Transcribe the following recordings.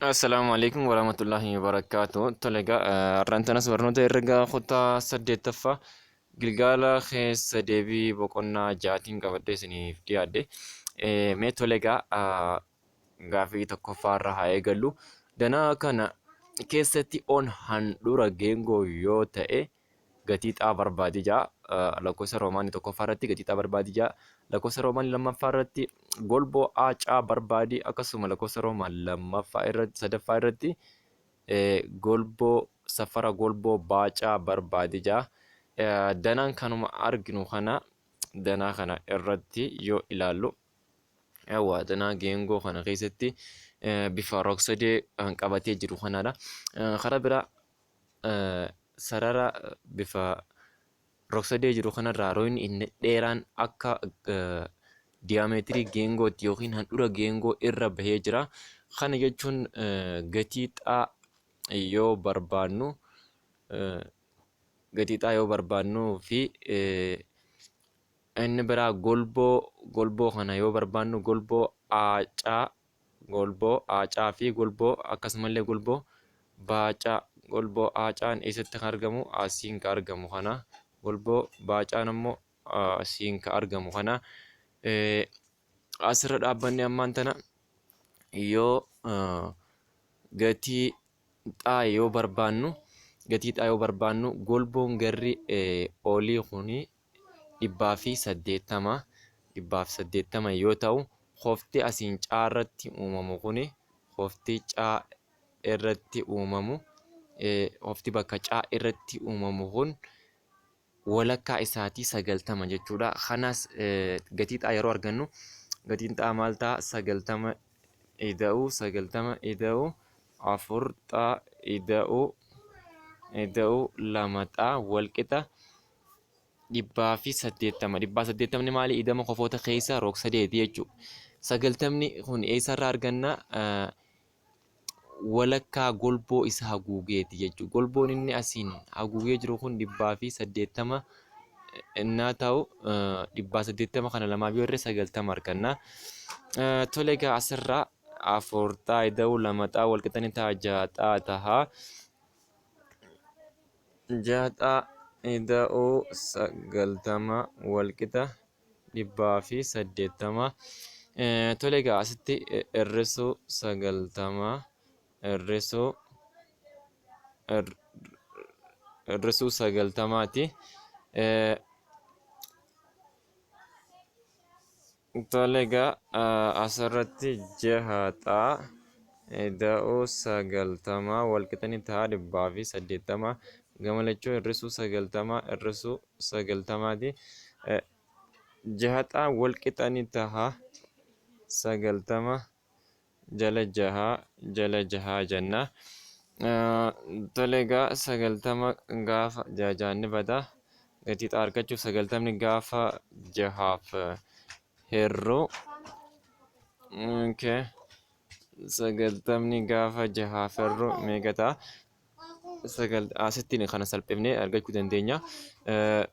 Assalamualaikum warahmatullahi wabarakatuh. Tolega rantanas barnoota erga kutaa saddeettaffaa Gilgaala keessa deebii boqonnaa jaatiin qabadhee isiniif dhiyaadhe. Mee tolega gaafii tokkoffaarra haa eegallu. Danaa kana keessatti on handhuura geengoo yoo ta'e gatii xaa barbaadi jaa lakkoofsa roomaanii tokkoffaa irratti gatii xaa barbaadi jaa lakkoofsa roomaanii lammaffaa irratti golboo aacaa barbaadi akkasuma lakkoofsa roomaan lammaffaa irratti sadaffaa irratti golboo safara golboo baacaa barbaadi jaa danaan kanuma arginu kana danaa kana irratti yoo ilaallu yawwa danaa geengoo kana keessatti bifa rogsadee qabatee jiru kanaadha. Karaa biraa sarara bifa rogsadee jiru kanarraa rooyni inni dheeraan akka diyaameetirii geengootti yookiin handhuura geengoo irra bahee jira. Kana jechuun gatii xaa yoo barbaannu fi inni biraa golboo kana yoo barbaannu golboo aacaa fi golboo akkasumallee golboo baacaa golboo aacaan eessatti kan argamu asiin kan argamu kana golboo baacaan ammoo asiin kan argamu kana asirra dhaabbanni ammaan tana yoo gatii xaa yoo barbaannu golboon garri olii kuni 180 yoo ta'u qofti asiin caa irratti uumamu kuni qofti caa irratti uumamu qofti bakka caa irratti uumamu kun walakkaa isaatii 90 jechuudha. Kanas gatii xaa yeroo argannu gatiin xaa maal ta'a 90 ida'uu 4 xaa ida'uu 2 xaa walqixa 180 maali idama qofoota keessa rog-sadeeti jechuudha. 90 kun eessarraa arganna walakkaa golboo isa haguugeeti jechuudha. Golboon inni asiin haguugee jiru kun 180 innaa ta'u 180 kana lamaaf yoo irra 90 arganna. Tole egaa asirraa 4 xaa ida'uu 2 xaa walqixa ni ta'a 6 xaa ta'a. 6 xaa ida'uu 90 walqixa 180. Tole egaa asitti hir'isuu 90 hir'isuu 90ti. Tole egaa asirratti 6 xaa ida'uu 90 walqixa ni ta'a 180. Gama lachuu hir'isuu 90ti. 6 xaa walqixa ni ta'a 90 jala 6 jenna. Tole egaa 90 gaafa jajaanni bada gatii xaa argachuuf 90 gaafa jahaaf hir'uu 90 gaafa jahaaf hir'uu meeqa ta'a? Asittiin kana salphifnee argachuu dandeenya. 3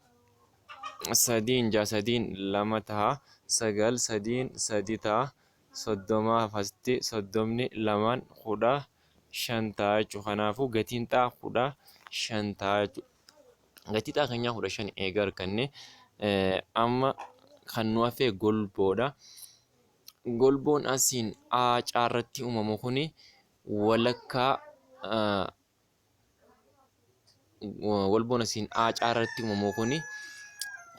2 ta'a 9 3 ta'a 30 asitti 32 15 ta'a jechuudha. Kanaafuu gatiin xaa 15 ta'a jechuudha. Gatii xaa keenyaa 15 eega arganne amma kan nu hafe golboodha. Golboon asiin aacaa irratti uumamu kuni walakkaa golboon asiin aacaa irratti uumamu kuni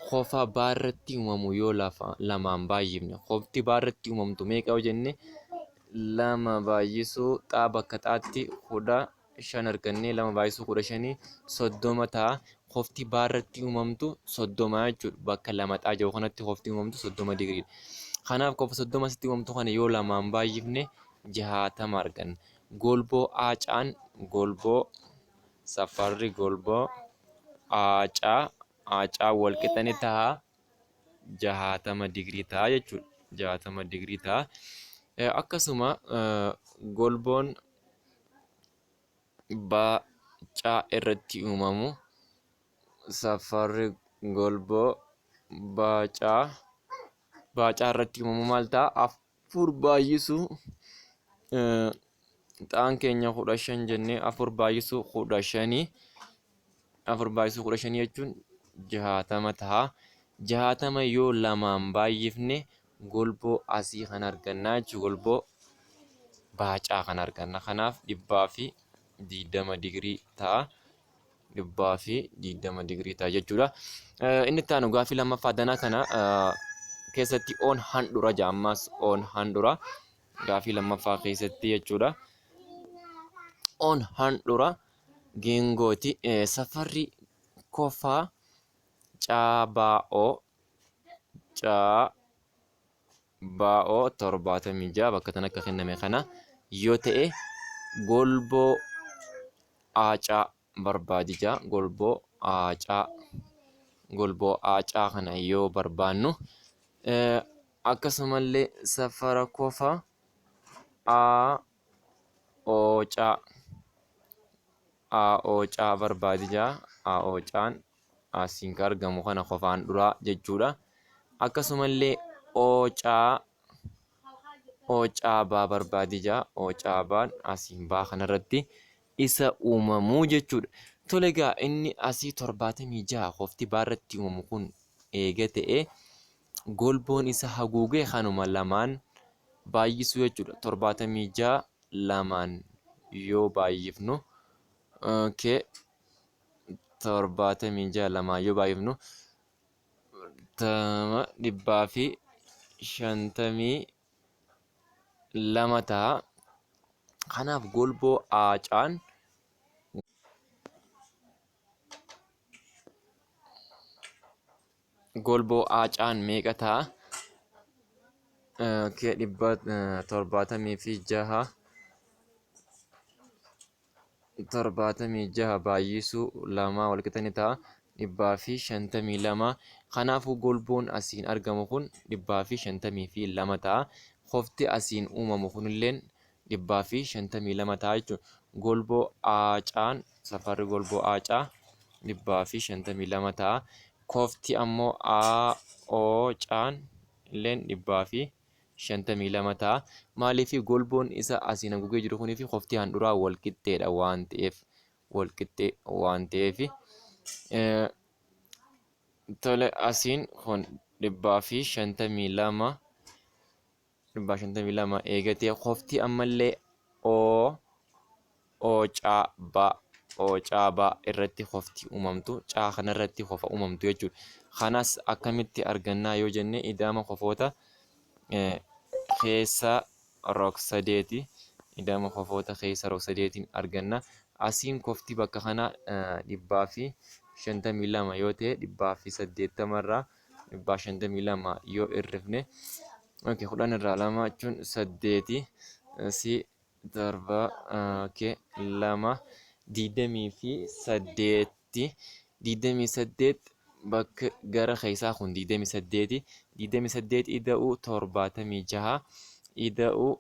qofa baa irratti uumamu yoo lamaan baay'ifne qofti baa irratti uumamtu meeqa yoo jenne 2 baay'isuu xaa bakka xaatti 15 argannee 2 baay'isuu 15 30 ta'a. Qofti baa irratti uumamtu 30 jechuudha. Bakka 2 xaa jiru kanatti qofti uumamtu 30 digriidha. Kanaaf qofa 30 asitti uumamtu kana yoo lamaan baay'ifne 60 arganna. Golboo aacaan golboo safarri golboo aacaa walqixa ni ta'a 60 digrii ta'a jechuudha. 60 digrii ta'a. Akkasuma golboon baacaa irratti uumamu safarri golboo baacaa irratti uumamu maal ta'a? 4 baay'isuu xaan keenya 15 jennee 4 baay'isuu 15 4 baay'isuu 15 jechuun 60 ta'a. 60 yoo lamaan baay'ifne golboo asii kan argannaa jechuudha. Golboo baacaa kan arganna. Kanaaf 120 digirii ta'a. 120 digirii ta'a jechuudha. Inni itti aanu gaaffii lammaffaa danaa kana keessatti oon handhura jedhamas oon handhura gaaffii lammaffaa keessatti jechuudha. Oon handhura geengooti. Safarri kofaa caabaa'oo 76 bakka tan akka kenname kana yoo ta'e golboo aacaa barbaadija. Golboo aacaa kana yoo barbaannu akkasumallee safara kofaa aocaa barbaadija. Aocaan asiin kan argamu kana kofaan duraa jechuudha. Akkasumallee ocaabaa barbaadija. Ocaabaan asiin baa kanarratti isa uumamuu jechuudha. Tole egaa inni asii 76 qofti baarratti uumamu kun eega ta'e golboon isa haguugee kanuma lamaan baay'isuu jechuudha. 76 lamaan yoo baay'ifnu 76 lamaan yoo baay'ifnu 152 ta'a. Kanaaf golboo aacaan meeqa ta'a? 76 baay'isuu 2 wal qixa ni ta'a. 152. Kanaafuu golboon asiin argamu kun 152 ta'a. Qofti asiin uumamu kunilleen 152 ta'a jechuudha. Golboo aacaan safarri golboo aacaa 152 ta'a. Qofti ammoo aocaan illeen 152 ta'a. Maaliif golboon isa asiin haguugee jiru kunii fi qofti handhuraa wal qixxeedha waan ta'eef. Tole asiin kun 152 eegatee qofti ammallee ocaabaa irratti qofti uumamtu caa kanarratti qofa uumamtu jechuudha. Kanas akkamitti argannaa yoo jenne ida'ama qofoota keessa rog-sadeeti. Ida'ama qofoota keessa rog-sadeetiin arganna. Asiin qofti bakka kana 152 yoo ta'e 180 irraa 152 yoo hirrifne 10 irraa 2 jechuun 8 si darba 2 28 bakka gara keessaa kun 28 ida'uu 76 ida'uu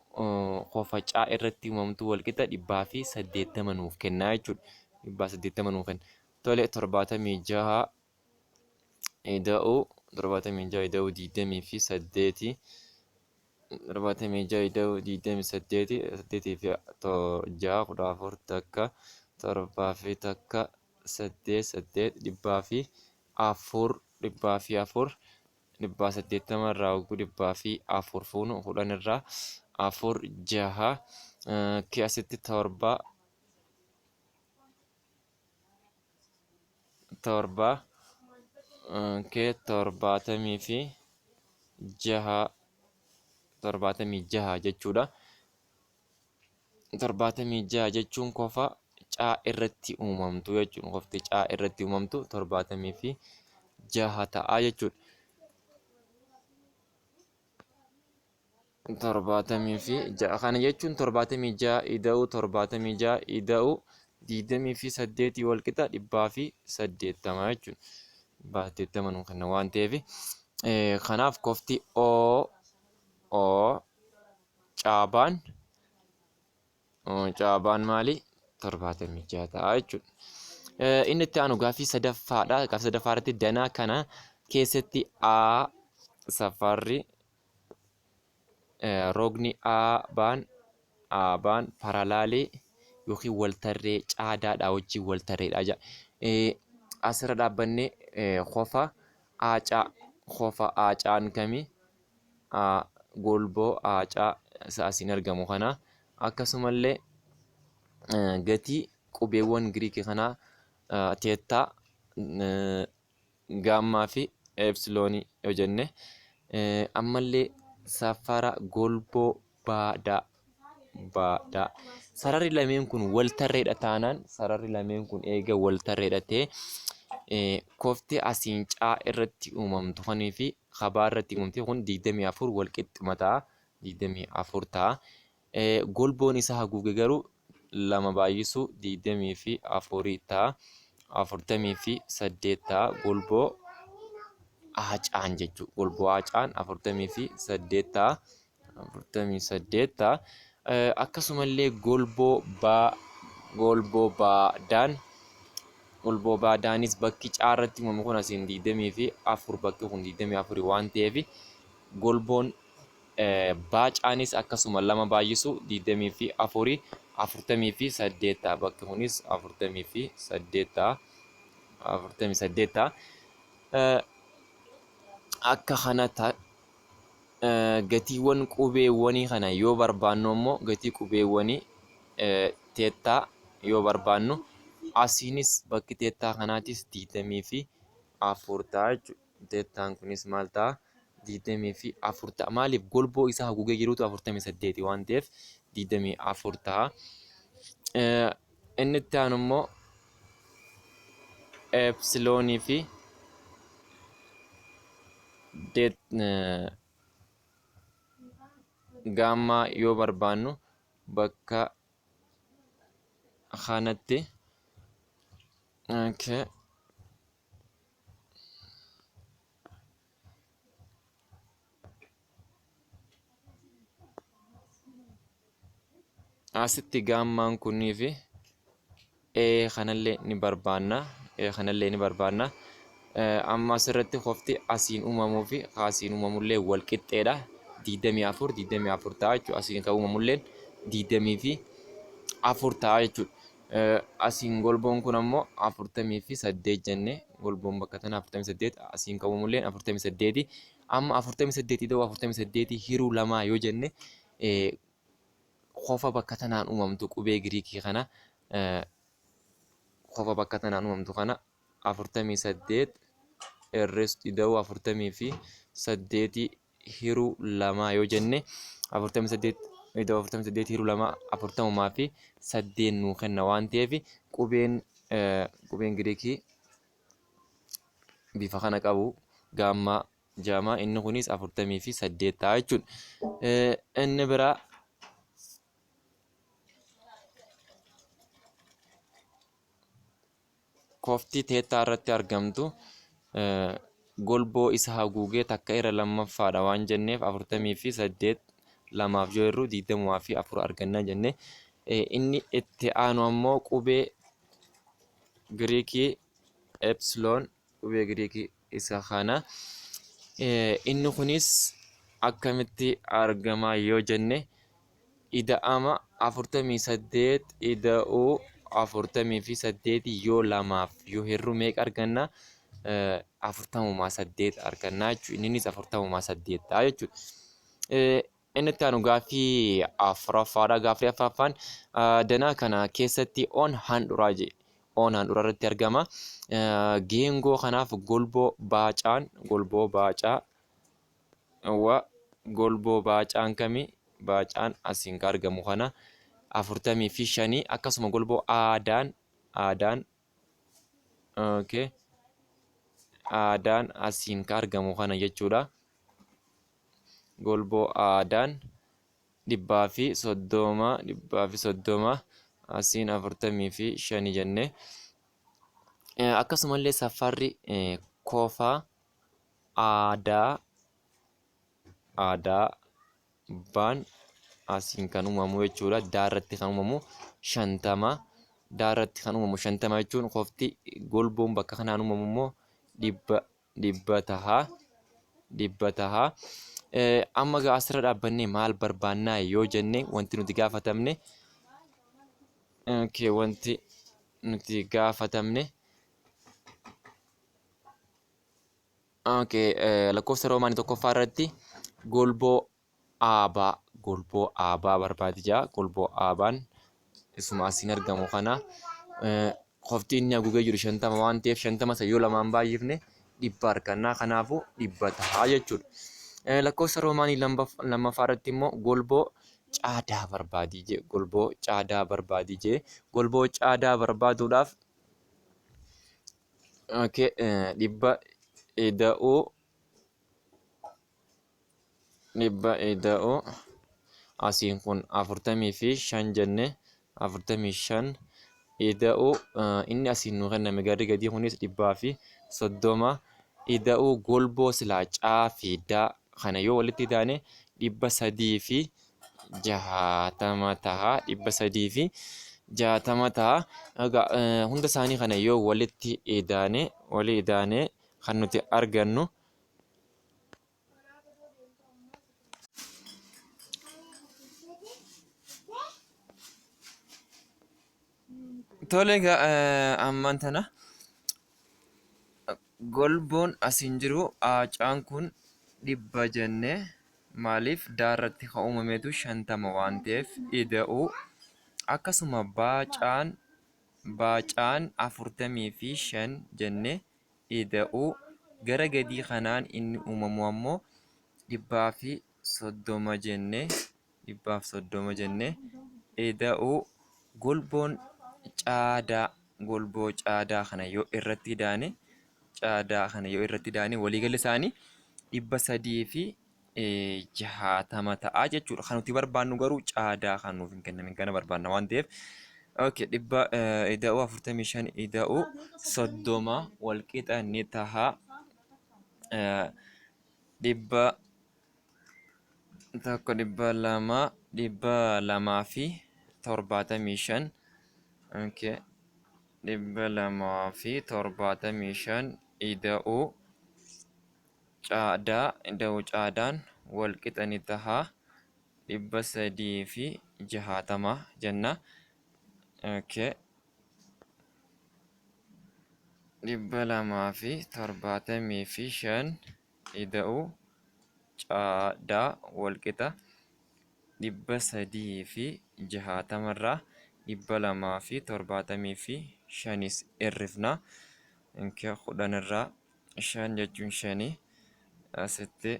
qofacaa irratti uumamtu walqixa 180 nuuf kennaa jechuudha. 180 nuuf kenna. Tole 76 ida'uu 28 76 ida'uu 28 8 fi 6 14 takka 7 fi takka 8 dhibbaa fi 4 180 irraa hogguu 4 fuunu 10 irraa 4 6 asitti 7 70 fi 6 jechuudha. 76 jechuun qofa caa irratti uumamtu jechuudha. Qofti caa irratti uumamtu 76 ta'a jechuudha. 76 kana jechuun 76 ida'uu 76 ida'uu 28 wal qixa 180 jechuudha. 180 nuuf kenna waan ta'eef kanaaf qofti caabaan maali? 76 ta'a jechuudha. Inni itti aanu gaaffii sadaffaadha. Gaaffii sadaffaa irratti danaa kana keessatti safarri rogni baan aabaan paralaalee yookiin waltarree caadaadhaa wajjin waltarreedha jedha. Asirra dhaabbannee qofa aacaan kamii golboo aacaa isa asiin argamu kana akkasumallee gatii qubeewwan Giriikii kanaa teettaa gaammaa fi epsiloonii yoo jenne ammallee safara golboo baadaa sararri lameen kun waltarreedha taanaan sararri lameen kun eega waltarreedha ta'e kofti asiin caa irratti uumamtu kanii fi kabaa irratti uumamte kun 24 walqixxuma ta'a 24 ta'a. Golboon isaa haguuge garuu lama baay'isuu 24 ta'a 48 ta'a golboo aacaan jechuudha. Golboo aacaan 48 ta'a 48 ta'a. Akkasumallee golboo baadaanis bakki caarratti uumamu kun asiin 24 bakki kun 24 waan ta'eef golboon baacaanis akkasuma lama baay'isuu 24 48 ta'a bakki kunis 48 ta'a 48 ta'a. Akka kanatti gatiiwwan qubeewwanii kana yoo barbaannu immoo gatii qubeewwanii teettaa yoo barbaannu asiinis bakki teettaa kanaatis 24 ta'a jechuudha. Teettaan kunis maal ta'a? 24 ta'a. Maaliif golboo isaa haguugee jirutu 48 waan ta'eef 24 ta'a. Inni itti aanu immoo epsiloonii fi gaammaa yoo barbaannu bakka kanatti asitti gaammaan kunii fi kanallee ni barbaanna. Amma asirratti qofti asiin uumamuu fi asiin uumamullee wal qixxeedha. 24 ta'a jechuudha. Asiin kan uumamullee 24 ta'a jechuudha. Asiin golboon kun ammoo 48 jennee golboon bakka tana 48 asiin kan uumamullee 48. Amma 48 ta'uu 48 hiruu lamaa yoo jenne qofa bakka tanaan uumamtu qubee Giriikii kana qofa bakka tanaan uumamtu kana 48 irreessu ida'uu 48 hiruu lamaa yoo jenne 48 ida'uu 48 hiruu lamaa 40 fi 8 nuu kenna waan ta'eef qubeen Giriikii bifa kana qabu gaammaa jaamaa inni kunis 48 ta'a jechuudha. Inni biraa kofti teettaa irratti argamtu golboo isa haguugee takka irra lammaffaadha waan jenneef 48 lamaaf yoo jirru 24 arganna jenne. Inni itti aanu ammoo qubee Giriikii epsiloon qubee Giriikii isa kana inni kunis akkamitti argama yoo jenne ida'ama 48 ida'uu 48 yoo lamaaf yoo hirru meeqa arganna? 48 arganna jechuudha. Innis 48 ta'a jechuudha. Inni itti aanu gaaffii afuraffaadha. Gaaffii afuraffaan danaa kana keessatti oon handhuraa jedhe. Oon handhuraa irratti argama. Geengoo kanaaf golboo baacaan kamii? Baacaan asiin kan argamu kana 45 akkasuma golboo aadaan asiin kan argamu kana jechuudha. Golboo aadaan 130 asiin 45 jenne. Akkasumallee safarri kofaa aadaa baan asiin kan uumamu jechuudha. Daarratti kan uumamu 50 daarratti kan uumamu 50 jechuun qofti golboon bakka kanaan uumamu immoo 100 taha. Amma gaa asirra dhaabbannee maal barbaannaa yoo jenne wanti nuti gaafatamne wanti nuti gaafatamne lakkoofsa roomaanii tokkoffaa irratti golboo aabaa barbaadi jaa. Golboo aabaan isuma asiin argamu kana qofti inni haguugee jiru 50 waan ta'eef 50 isa yoo lamaan baay'ifne 100 argannaa. Kanaafuu 100 ta'a jechuudha. Lakkoofsa roomaanii lammaffaa irratti immoo golboo caadaa barbaadii jee. Golboo caadaa barbaadii jee. Golboo caadaa barbaaduudhaaf dhibba ida'uu asiin kun 45 jenne 45 ida'uu inni asiin nu kenname garri gadii kunis 130 ida'uu golboo silaa caa fi daa kana yoo walitti daane 360 ta'a. 360 ta'a. Hunda isaanii kana yoo walitti daane kan nuti argannu tole ammaan tana golboon asiin jiru aacaan kun 100 jennee maaliif daarratti kan uumameetu 50 waan ta'eef ida'uu akkasuma baacaan 45 jennee ida'uu gara gadii kanaan inni uumamu ammoo 130 jennee ida'uu golboo caadaa kana yoo irratti daane waliigalli isaanii 360 ta'a jechuudha. Kan nuti barbaannu garuu caadaa kan nuuf hin kennamin kana barbaanna waan ta'eef ida'uu 45 ida'uu 30 walqixa ni ta'a. 275 ida'uu caadaan walqixa ni ta'a 360 jenna. 275 ida'uu caadaa walqixa 360 irraa 275 irrifna. 10 irraa 5 jechuun 5 asitti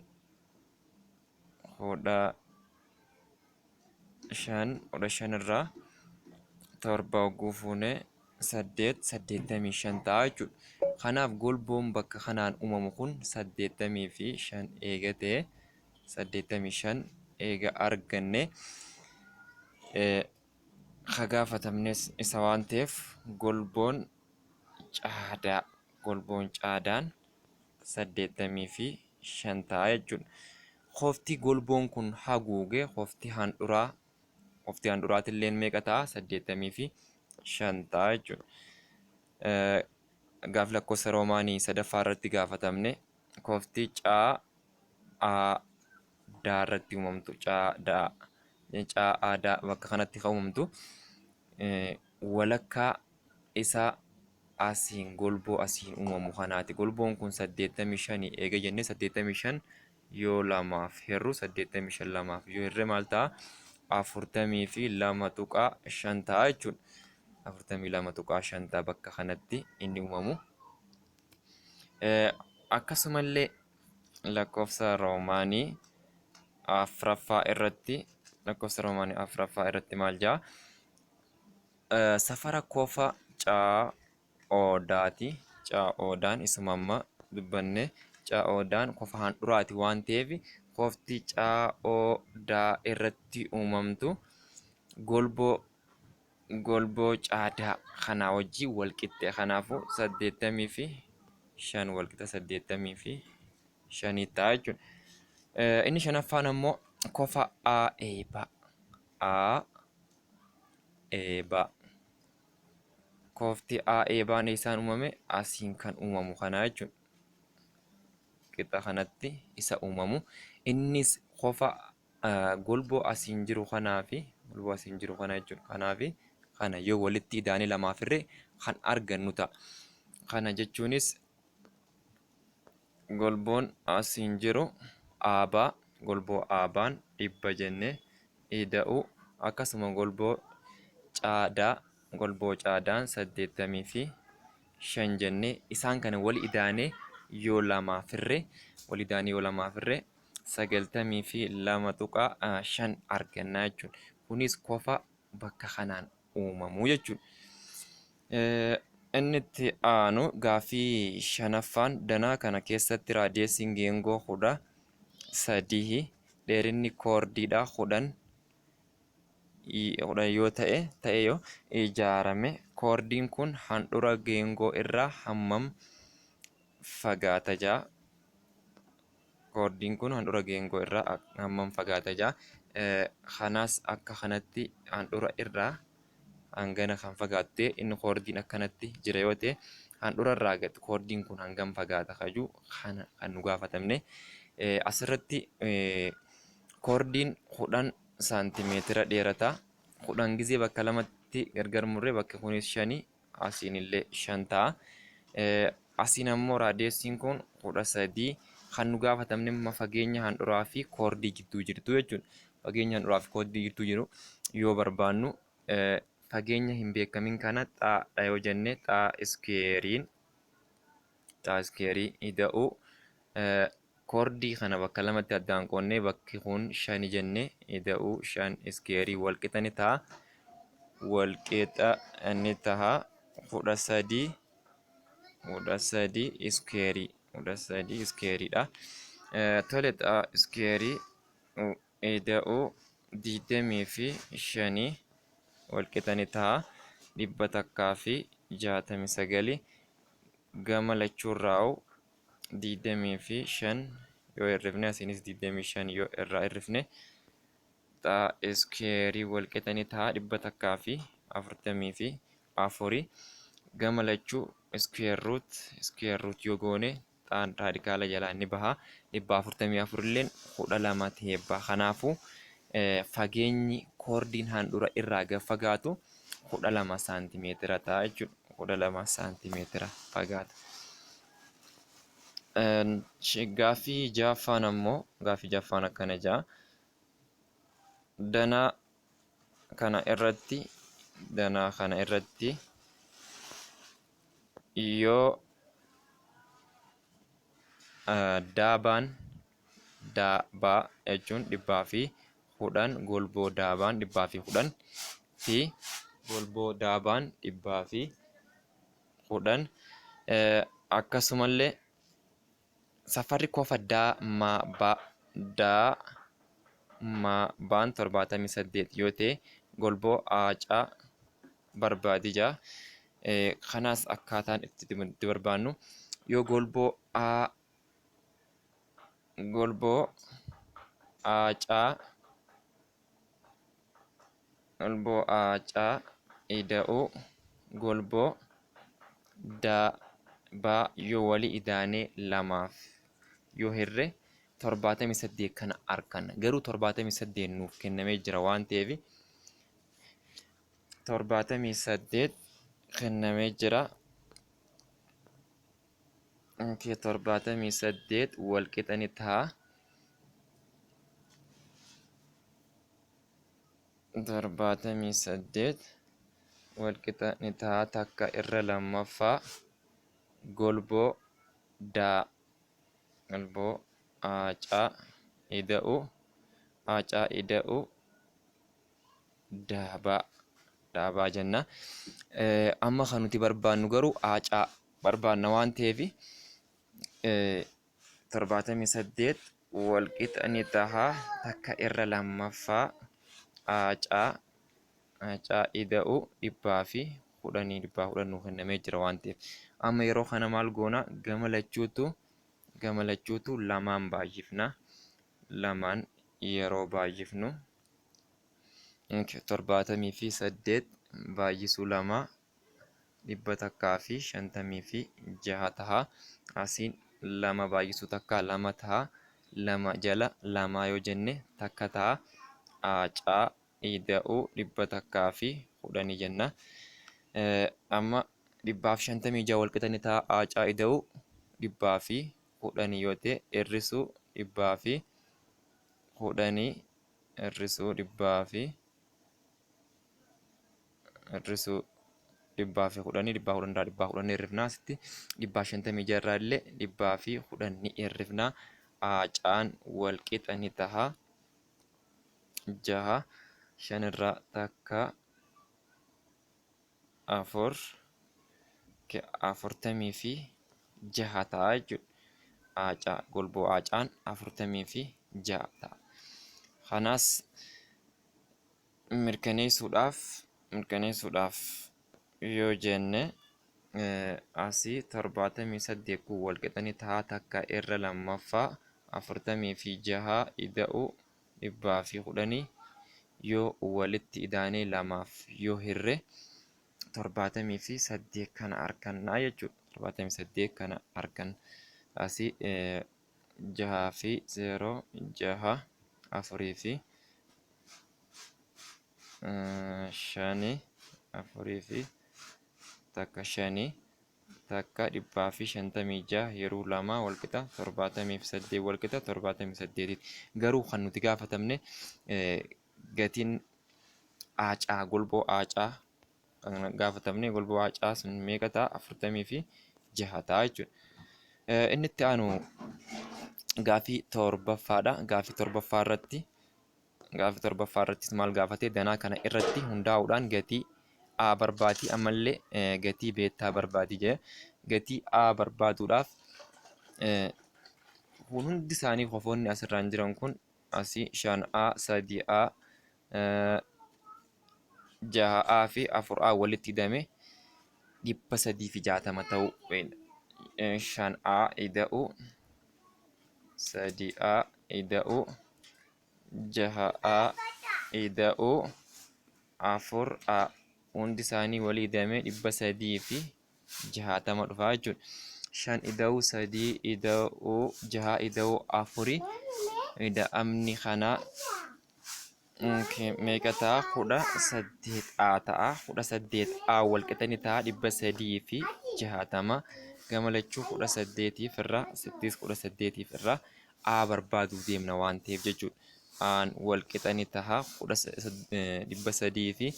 15 irraa 7 hogguu fuune 85 ta'a jechuudha. Kanaaf golboon bakka kanaan uumamu kun 85 eega ta'e 85 eega arganne gaafatamnes isa waan ta'eef golboon caadaan 85 ta'a jechuudha. Qofti golboon kun haguuge qofti handhuraatillee meeqa ta'a? 85 ta'a jechuudha. Gaaf lakkoofsa roomaanii sadaffaa irratti gaafatamne qofti caadaa irratti uumamtu caadaa bakka kanatti kan uumamtu walakkaa isaa asiin golboo asiin uumamu kanaati. Golboon kun 85 eega jennee 85 yoo lamaaf hirru 85 lamaaf yoo hirre maal ta'a? 42.5 ta'a jechuudha. 42.5 ta'a bakka kanatti inni uumamu. Akkasumallee lakkoofsa roomaanii afuraffaa irratti maal jedha? Safara kofa caa'oodaati. Caa'oodaan isuma amma dubbanne caa'oodaan kofa handhuraati waan ta'eef qofti caa'oodaa irratti uumamtu golboo caadaa kanaa wajjin walqixxe. Kanaafuu 85 walqixa 85 ta'a jechuudha. Inni shanaffaan ammoo kofa eebaa. Qofti eebaan isaan uumame asiin kan uumamu kanaa jechuudha. Qixa kanatti isa uumamu. innis qofa golboo asiin jiru kanaa fi golboo asiin jiru kana jechuudha. Kanaaf kana yoo walitti idaane lamaafirree kan argannu ta'a. Kana jechuunis golboon asiin jiru aabaa golboo aabaan dhibba jennee ida'u akkasuma golboo caadaan 85 jennee isaan kana wal idaanee yoo lamaafirree 92.5 argannaa jechuudha. Kunis qofa bakka kanaan uumamu jechuudha. Inni itti aanu gaaffii 5ffaan danaa kana keessatti raadiyeesiin geengoo 13 dheerinni koordiidhaa 10 yoo ta'e ijaarame koordiin kun handhuura geengoo irraa hammam fagaata ja'a. Koordiin kun handhuura geengoo irraa hammam fagaata ja'a. Kanaas akka kanatti handhuura irraa hangana kan fagaatte inni koordiin akkanatti jira yoo ta'e handhuura irraa koordiin kun hangam fagaata kajuu kan nu gaafatamne. Asirratti koordiin 10 saantimeetira dheerata. 10 gizee bakka lamatti gargar murree bakka kunis 5 asiin illee 5 ta'a. Asiin ammoo raadiyeesiin kun 13 kan nu gaafatamne amma fageenya handhuuraa fi koordii gidduu jirtu jechuudha. Fageenya handhuuraa fi koordii gidduu jiru yoo barbaannu fageenya hin beekamin kana xaadha yoo jenne xaa iskeerii ida'u koordii kana bakka lamatti addaan qoonnee bakki kun 5 jennee ida'u 5 iskeerii walqixa ni ta'a. Walqixa ni ta'a 13 iskeeriidha. Tole xaa iskeerii ida'u 25 walqixa ni ta'a 169 gama lachuurraa 25 yoo hirrifne asiinis 25 yoo irraa hirrifne xaa iskeerii walqixa ni ta'a 144 gama lachuu iskeer ruut yoo goone xaan raadikaala jalaa ni baha 144 illeen 12 ta'ee baha. Kanaafuu fageenyi koordiin handhuura irraa gad fagaatu 12 saantimeetira ta'a jechuudha. 12 saantimeetira fagaata. Gaaffii 6ffaan ammoo akkana ja'a. Danaa kana irratti yoo daabaa jechuun 110 golboo daabaan 110 fi golboo daabaan 110 akkasumallee safarri kofa baan 78 yoo ta'e golboo aacaa barbaadi ja'a. Kanaas akkaataan itti barbaannu yoo golboo aacaa ida'u golboo daabaa yoo walii idaanee lamaaf yoo hirre 78 kana arganna. Garuu 78 nuuf kennamee jira waan ta'eef 78 kennamee jira. 78 walqixa ni ta'a. 78 walqixa ni ta'a takka irra lammaffaa golboo aacaa ida'u daabaa jenna. Amma kan nuti barbaannu garuu aacaa barbaanna waan ta'eef 78 walqixa ni ta'a takka irra lammaffaa aacaa ida'u 110 nuu kennamee jira waan ta'eef amma yeroo kana maal goona gama lachuutu lamaan baay'ifna. Lamaan yeroo baay'ifnu 78 baay'isuu 2 156 ta'a. Asiin 2 baay'isuu takka 2 ta'a lama jala lamaa yoo jenne takka ta'a. Aacaa ida'uu 110 jenna. Amma 156 wal qixa ni ta'a. Aacaa ida'uu 110 yoo ta'e hir'isuu 110 hir'isuu 110 hirrifnaa asitti 156 irraa illee 110 ni hirrifnaa. Aacaan wal qixa ni ta'a. 6 5 irraa takka 4 46 ta'a jechuudha. Aacaa golboo aacaan 46 ta'a. Kanaas mirkaneessuudhaaf yoo jenne asii 78 kun wal qixa ni ta'a. Takka irra lammaffaa 46 ida'uu 110 yoo walitti idaanee lamaaf yoo hirre 78 kana argannaa jechuudha. 78 kana arganna. Asii 6 fi 0 6 4 fi 5 4 fi takka 5 takka 156 yeroo lama wal qixa 78 wal qixa 78. Garuu kan nuti gaafatamne gatiin aacaa golboo aacaa kan gaafatamne golboo aacaa sun meeqa ta'a? 46 ta'a jechuudha. Inni itti aanu gaafii torbaffaadha. Gaafii torbaffaa irrattis maal gaafate? Danaa kana irratti hundaa'uudhaan gatii A barbaadi. Ammallee gatii beettaa barbaadi jedhe. Gatii A barbaaduudhaaf hundi isaanii qofoonni asirraan jiran kun asii 5A 3A 6A fi 4A walitti hidhame 360 ta'uu 5A ida'uu 3A ida'uu 6A ida'uu 4A hundi isaanii walii hidhamee 360 dhufaa jechuudha. 5 ida'uu 3 ida'uu 6 ida'uu 4 ida'amni kanaa meeqa ta'a? 18A ta'a. 18A wal qixa ni ta'a 360 gama lachuu 18 irraa 18 irraa A barbaaduu deemna waan ta'eef jechuudha. Aan wal qixa ni ta'a 360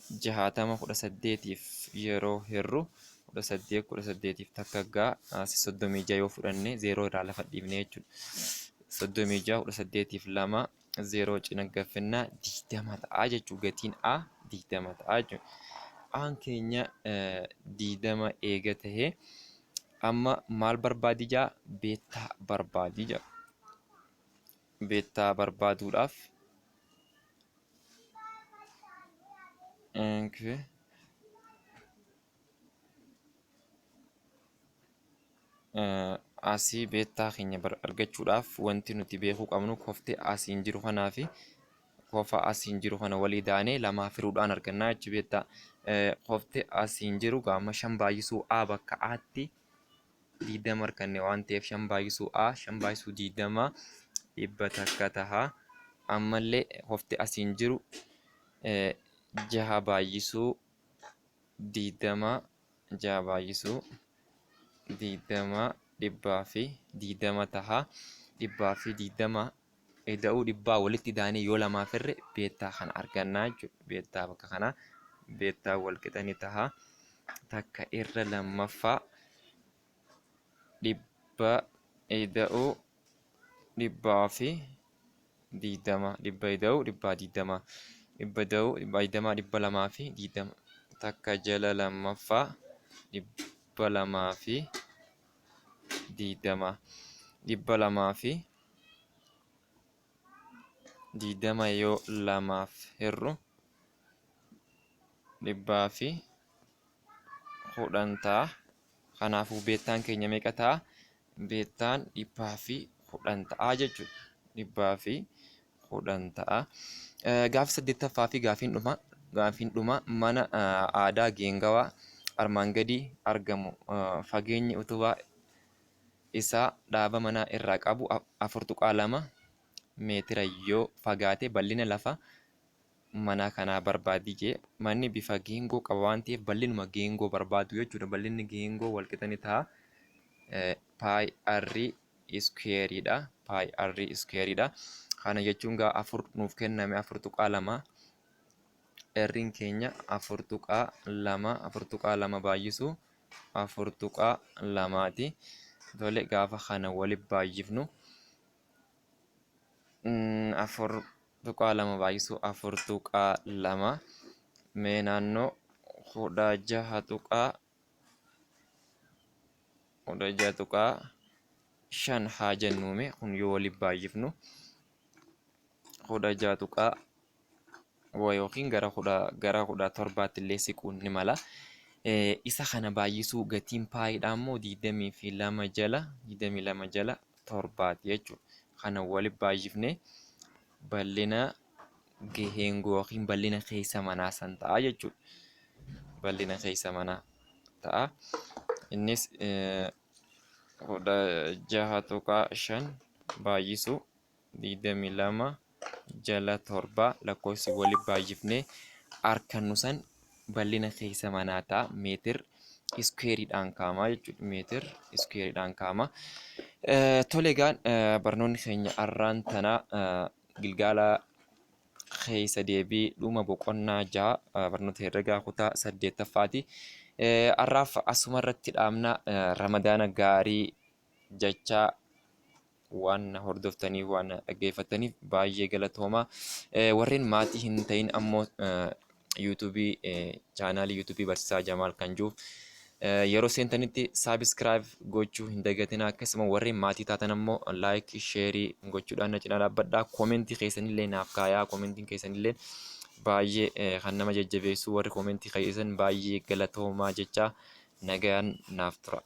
18 yeroo hirru 18 takka gaa 36 yoo fudhanne 0 irraa lafa dhiifne jechuudha. 36 18 2 0 cina gaffannaa 20 ta'a jechuudha. Gatiin A 20 ta'a jechuudha. Aan keenya 20 eega tahee amma maal barbaadi jaa? Beettaa barbaadi jaa. Beettaa barbaaduudhaaf asii beettaa keenya argachuudhaaf wanti nuti beekuu qabnu koftee asiin jiru kanaa fi kofa asiin jiru kana walii daanee lamaa firuudhaan argannaa jechuudha. Beettaa koftee asiin jiru gaama 5 baay'isuu A bakka Aatti 20 arganne waan ta'eef 5 baay'isuu A 5 baay'isuu 20 dhibba takka taha. Ammallee koftee asiin jiru 6 baay'isuu 20 6 baay'isuu 20 dhibbaa fi 20 taha. Dhibbaa fi 20 ida'uu dhibbaa walitti daanee yoo lamaa firre beettaa kana argannaa jechuudha. Beettaa bakka kanaa beettaa wal qixa ni taha. Takka irra lammaffaa dhibba ida'uu dhibbaa fi 20 dhibba ida'uu dhibbaa 20 dhibba ida'uu dhibbaa 20 dhibba lamaa fi 20 takka jala lammaffaa dhibba lamaa fi 20 dhibba lamaa fi 20 yoo lamaaf hirru dhibbaa fi 10 ta'a. Kanaafuu beettaan keenya meeqa ta'a? Beettaan dhibbaa fi 10 ta'a jechuudha. Dhibbaa fi 10 ta'a. Gaafii 8ffaa fi gaafiin dhuma mana aadaa Geengawaa armaan gadii argamu fageenyi utubaa isaa dhaaba manaa irraa qabu 4.2 meetira yoo fagaate bal'ina lafa mana kanaa barbaadi jee. Manni bifa geengoo qaba waan ta'eef bal'inuma geengoo barbaadu jechuudha. Bal'inni geengoo walqixa ni ta'a. Paayi arrii iskuweeriidha. Paayi arrii iskuweeriidha. Kana jechuun gaa 4 nuuf kenname 4.2 irriin keenya 4.2 baay'isu 4.2ti. Tole gaafa kana waliif baay'ifnu 4.2 baay'isu 4.2 mee naannoo 16.5 haa jennuume kun yoo waliif baay'ifnu 16 yookiin gara 17 illee siquun ni mala. Isa kana baay'isuu gatiin paayiidhaa immoo 22 jala 7 jechuudha. Kana waliif baay'ifnee bal'ina geengoo yookiin bal'ina keessa manaa san ta'a jechuudha. Bal'ina keessa manaa ta'a. Innis 16.5 baay'isu 22 jala 7 lakkoofsi waliif baay'ifnee argannu san bal'ina keessa manaa ta'a. Meetir iskuweeriidhaan kaa'ama jechuudha. Meetir iskuweeriidhaan kaa'ama. Tole egaan barnoonni keenya har'aan tanaa gilgaala keessa deebii dhuma boqonnaa 6 barnoota herregaa kutaa 8ffaati. Har'aaf asuma irratti dhaabna. Ramadaana gaarii jechaa waan hordoftaniif waan dhaggeeffataniif baay'ee galatoomaa. Warreen maatii hin ta'in ammoo yuutuubii chaanaalii yuutuubii Barsiisaa Jamaal kan jiru yeroo seentanitti saabiskiraayib gochuu hin dagatinaa. Akkasuma warreen maatii taatan ammoo laayik sheerii gochuudhaan na cinaa dhaabbadhaa. Koomentii keessanillee naaf kaayaa. Koomentiin keessanillee baay'ee kan nama jajjabeessu. Warri koomentii keessan baay'ee galatoomaa jechaa nagaan naaf tura.